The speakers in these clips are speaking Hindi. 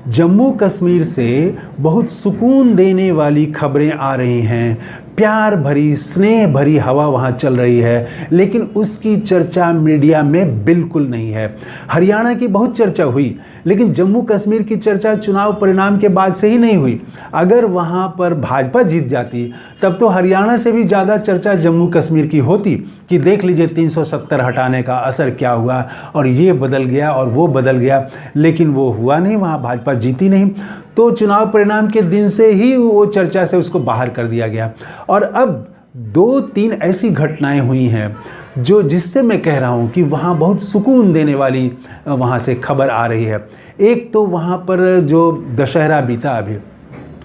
जम्मू कश्मीर से बहुत सुकून देने वाली खबरें आ रही हैं, प्यार भरी स्नेह भरी हवा वहाँ चल रही है, लेकिन उसकी चर्चा मीडिया में बिल्कुल नहीं है। हरियाणा की बहुत चर्चा हुई, लेकिन जम्मू कश्मीर की चर्चा चुनाव परिणाम के बाद से ही नहीं हुई। अगर वहाँ पर भाजपा जीत जाती तब तो हरियाणा से भी ज़्यादा चर्चा जम्मू कश्मीर की होती कि देख लीजिए 370 हटाने का असर क्या हुआ और ये बदल गया और वो बदल गया, लेकिन वो हुआ नहीं, वहाँ भाजपा जीती नहीं। तो चुनाव परिणाम के दिन से ही वो चर्चा से उसको बाहर कर दिया गया। और अब 2-3 ऐसी घटनाएं हुई हैं जिससे मैं कह रहा हूँ कि वहाँ बहुत सुकून देने वाली वहाँ से खबर आ रही है। एक तो वहाँ पर जो दशहरा बीता अभी,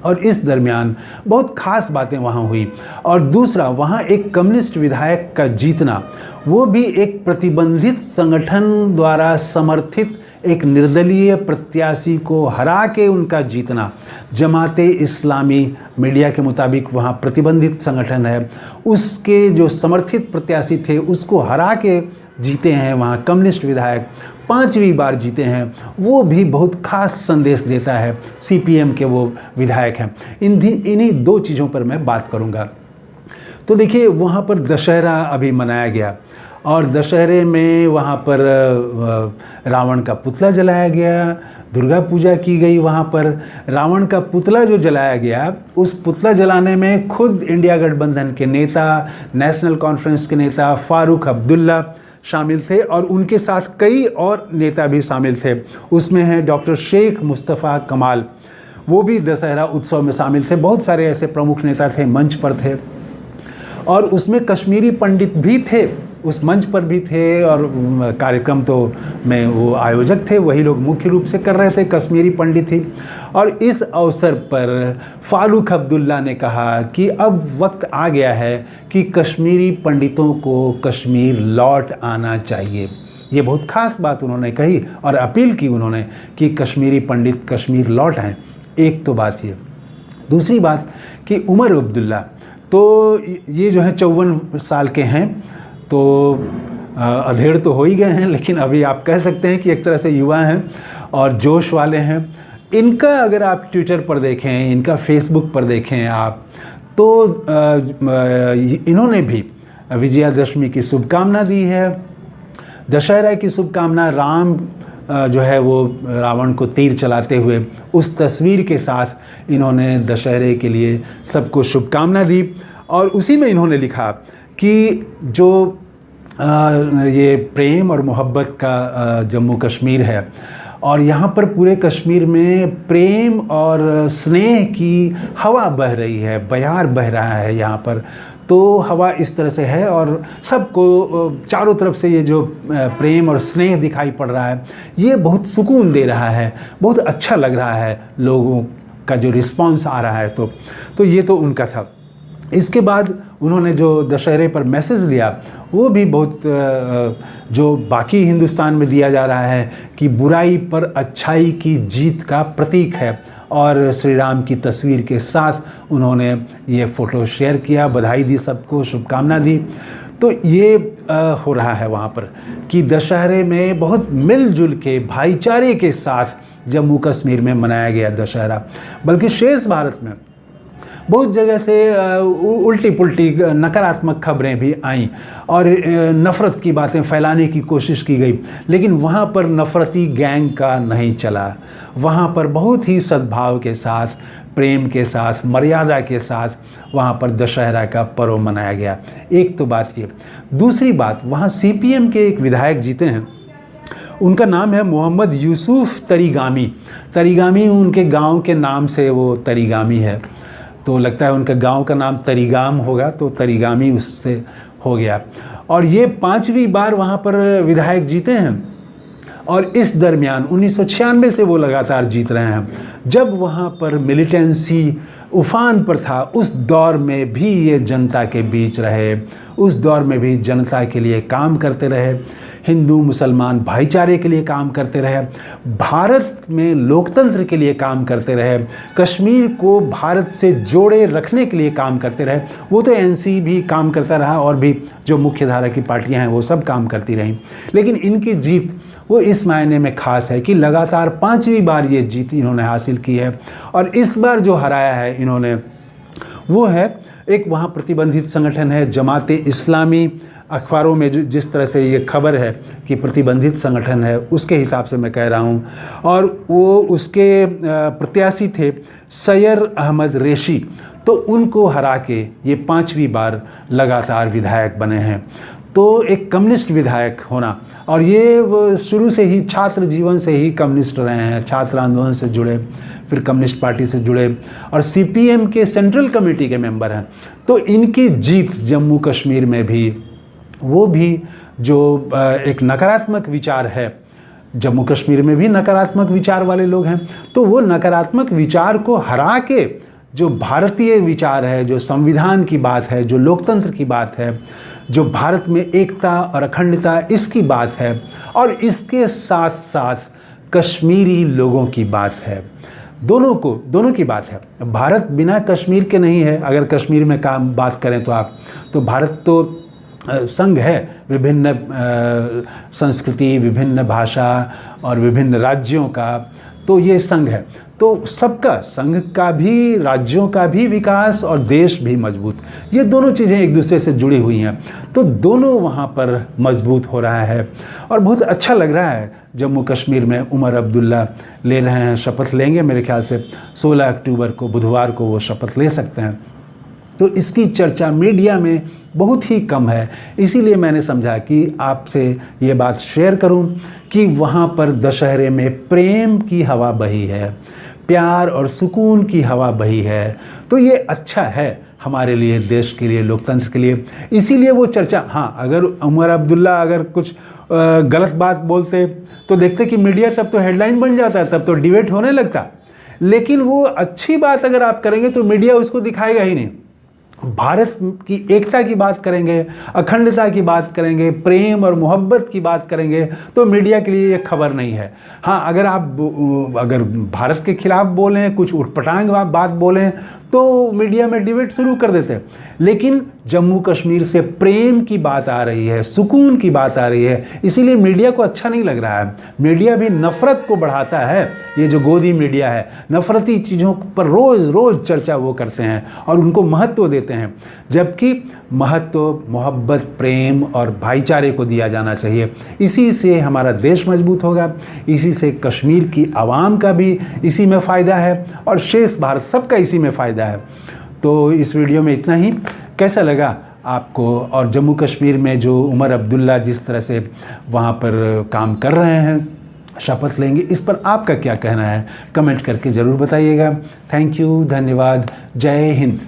और इस दरमियान बहुत ख़ास बातें वहाँ हुई। और दूसरा, वहाँ एक कम्युनिस्ट विधायक का जीतना, वो भी एक प्रतिबंधित संगठन द्वारा समर्थित एक निर्दलीय प्रत्याशी को हरा के उनका जीतना। जमाते इस्लामी मीडिया के मुताबिक वहाँ प्रतिबंधित संगठन है, उसके जो समर्थित प्रत्याशी थे उसको हरा के जीते हैं वहाँ कम्युनिस्ट विधायक, 5वीं बार जीते हैं। वो भी बहुत खास संदेश देता है। CPM के वो विधायक हैं। इन्हीं 2 चीज़ों पर मैं बात करूँगा। तो देखिए, वहाँ पर दशहरा अभी मनाया गया और दशहरे में वहाँ पर रावण का पुतला जलाया गया, दुर्गा पूजा की गई। वहाँ पर रावण का पुतला जो जलाया गया, उस पुतला जलाने में खुद इंडिया गठबंधन के नेता, नेशनल कॉन्फ्रेंस के नेता फारूक अब्दुल्ला शामिल थे और उनके साथ कई और नेता भी शामिल थे। उसमें हैं डॉक्टर शेख मुस्तफ़ा कमाल, वो भी दशहरा उत्सव में शामिल थे। बहुत सारे ऐसे प्रमुख नेता थे, मंच पर थे। और उसमें कश्मीरी पंडित भी थे, उस मंच पर भी थे। और कार्यक्रम तो में वो आयोजक थे, वही लोग मुख्य रूप से कर रहे थे, कश्मीरी पंडित ही। और इस अवसर पर फारूक अब्दुल्ला ने कहा कि अब वक्त आ गया है कि कश्मीरी पंडितों को कश्मीर लौट आना चाहिए। ये बहुत ख़ास बात उन्होंने कही और अपील की उन्होंने कि कश्मीरी पंडित कश्मीर लौट आएँ। एक तो बात ये। दूसरी बात कि उमर अब्दुल्ला, तो ये जो है 54 साल के हैं, तो अधेड़ तो हो ही गए हैं, लेकिन अभी आप कह सकते हैं कि एक तरह से युवा हैं और जोश वाले हैं। इनका अगर आप ट्विटर पर देखें, इनका फेसबुक पर देखें आप, तो इन्होंने भी विजयादशमी की शुभकामना दी है, दशहरा की शुभकामना। राम जो है वो रावण को तीर चलाते हुए उस तस्वीर के साथ इन्होंने दशहरे के लिए सबको शुभकामना दी। और उसी में इन्होंने लिखा कि जो ये प्रेम और मोहब्बत का जम्मू कश्मीर है, और यहाँ पर पूरे कश्मीर में प्रेम और स्नेह की हवा बह रही है, बयार बह रहा है यहाँ पर। तो हवा इस तरह से है और सबको चारों तरफ से ये जो प्रेम और स्नेह दिखाई पड़ रहा है, ये बहुत सुकून दे रहा है, बहुत अच्छा लग रहा है, लोगों का जो रिस्पांस आ रहा है। तो ये तो उनका था। इसके बाद उन्होंने जो दशहरे पर मैसेज दिया, वो भी बहुत जो बाकी हिंदुस्तान में दिया जा रहा है कि बुराई पर अच्छाई की जीत का प्रतीक है। और श्री राम की तस्वीर के साथ उन्होंने ये फ़ोटो शेयर किया, बधाई दी, सबको शुभकामना दी। तो ये हो रहा है वहाँ पर कि दशहरे में बहुत मिलजुल के भाईचारे के साथ जम्मू कश्मीर में मनाया गया दशहरा। बल्कि शेष भारत में बहुत जगह से उल्टी पुल्टी नकारात्मक खबरें भी आईं और नफ़रत की बातें फैलाने की कोशिश की गई, लेकिन वहाँ पर नफ़रती गैंग का नहीं चला। वहाँ पर बहुत ही सद्भाव के साथ, प्रेम के साथ, मर्यादा के साथ वहाँ पर दशहरा का पर्व मनाया गया। एक तो बात ये। दूसरी बात, वहाँ CPM के एक विधायक जीते हैं, उनका नाम है मोहम्मद यूसुफ तरीगामी। तरीगामी उनके गांव के नाम से वो तरीगामी है, तो लगता है उनका गांव का नाम तरीगाम होगा, तो तरीगामी उससे हो गया। और ये 5वीं बार वहाँ पर विधायक जीते हैं। और इस दरमियान 1996 से वो लगातार जीत रहे हैं। जब वहाँ पर मिलिटेंसी उफान पर था, उस दौर में भी ये जनता के बीच रहे, उस दौर में भी जनता के लिए काम करते रहे, हिंदू मुसलमान भाईचारे के लिए काम करते रहे, भारत में लोकतंत्र के लिए काम करते रहे, कश्मीर को भारत से जोड़े रखने के लिए काम करते रहे। वो तो एनसी भी काम करता रहा और भी जो मुख्य धारा की पार्टियां हैं वो सब काम करती रहीं, लेकिन इनकी जीत वो इस मायने में खास है कि लगातार 5वीं बार ये जीत इन्होंने हासिल की है। और इस बार जो हराया है इन्होंने वो है एक वहाँ प्रतिबंधित संगठन है जमाते इस्लामी। अखबारों में जो जिस तरह से ये खबर है कि प्रतिबंधित संगठन है, उसके हिसाब से मैं कह रहा हूँ। और वो उसके प्रत्याशी थे सैयर अहमद रेशी, तो उनको हरा के ये 5वीं बार लगातार विधायक बने हैं। तो एक कम्युनिस्ट विधायक होना, और ये वो शुरू से ही छात्र जीवन से ही कम्युनिस्ट रहे हैं, छात्र आंदोलन से जुड़े, फिर कम्युनिस्ट पार्टी से जुड़े और सीपीएम के सेंट्रल कमेटी के मेंबर हैं। तो इनकी जीत जम्मू कश्मीर में भी, वो भी जो एक नकारात्मक विचार है, जम्मू कश्मीर में भी नकारात्मक विचार वाले लोग हैं, तो वो नकारात्मक विचार को हरा के जो भारतीय विचार है, जो संविधान की बात है, जो लोकतंत्र की बात है, जो भारत में एकता और अखंडता इसकी बात है, और इसके साथ साथ कश्मीरी लोगों की बात है, दोनों की बात है। भारत बिना कश्मीर के नहीं है। अगर कश्मीर में काम बात करें तो आप, तो भारत तो संघ है, विभिन्न संस्कृति, विभिन्न भाषा और विभिन्न राज्यों का, तो ये संघ है। तो सबका, संघ का भी, राज्यों का भी विकास और देश भी मजबूत, ये दोनों चीज़ें एक दूसरे से जुड़ी हुई हैं। तो दोनों वहाँ पर मजबूत हो रहा है और बहुत अच्छा लग रहा है। जम्मू कश्मीर में उमर अब्दुल्ला ले रहे हैं, शपथ लेंगे, मेरे ख्याल से 16 अक्टूबर को, बुधवार को वो शपथ ले सकते हैं। तो इसकी चर्चा मीडिया में बहुत ही कम है, इसीलिए मैंने समझा कि आपसे ये बात शेयर करूं कि वहाँ पर दशहरे में प्रेम की हवा बही है, प्यार और सुकून की हवा बही है। तो ये अच्छा है हमारे लिए, देश के लिए, लोकतंत्र के लिए, इसीलिए वो चर्चा। हाँ, अगर उमर अब्दुल्ला अगर कुछ गलत बात बोलते तो देखते कि मीडिया तब तो हेडलाइन बन जाता, तब तो डिबेट होने लगता। लेकिन वो अच्छी बात अगर आप करेंगे तो मीडिया उसको दिखाएगा ही नहीं। भारत की एकता की बात करेंगे, अखंडता की बात करेंगे, प्रेम और मोहब्बत की बात करेंगे, तो मीडिया के लिए ये खबर नहीं है। हाँ, अगर भारत के खिलाफ बोलें, कुछ उटपटांग बात बोलें, तो मीडिया में डिबेट शुरू कर देते हैं। लेकिन जम्मू कश्मीर से प्रेम की बात आ रही है, सुकून की बात आ रही है, इसीलिए मीडिया को अच्छा नहीं लग रहा है। मीडिया भी नफ़रत को बढ़ाता है। ये जो गोदी मीडिया है, नफ़रती चीज़ों पर रोज़ चर्चा वो करते हैं और उनको महत्व देते हैं, जबकि महत्व मोहब्बत, प्रेम और भाईचारे को दिया जाना चाहिए। इसी से हमारा देश मजबूत होगा, इसी से कश्मीर की आवाम का भी इसी में फ़ायदा है और शेष भारत सबका इसी में फ़ायदा है। तो इस वीडियो में इतना ही। कैसा लगा आपको, और जम्मू कश्मीर में जो उमर अब्दुल्ला जिस तरह से वहाँ पर काम कर रहे हैं, शपथ लेंगे, इस पर आपका क्या कहना है, कमेंट करके ज़रूर बताइएगा। थैंक यू, धन्यवाद, जय हिंद।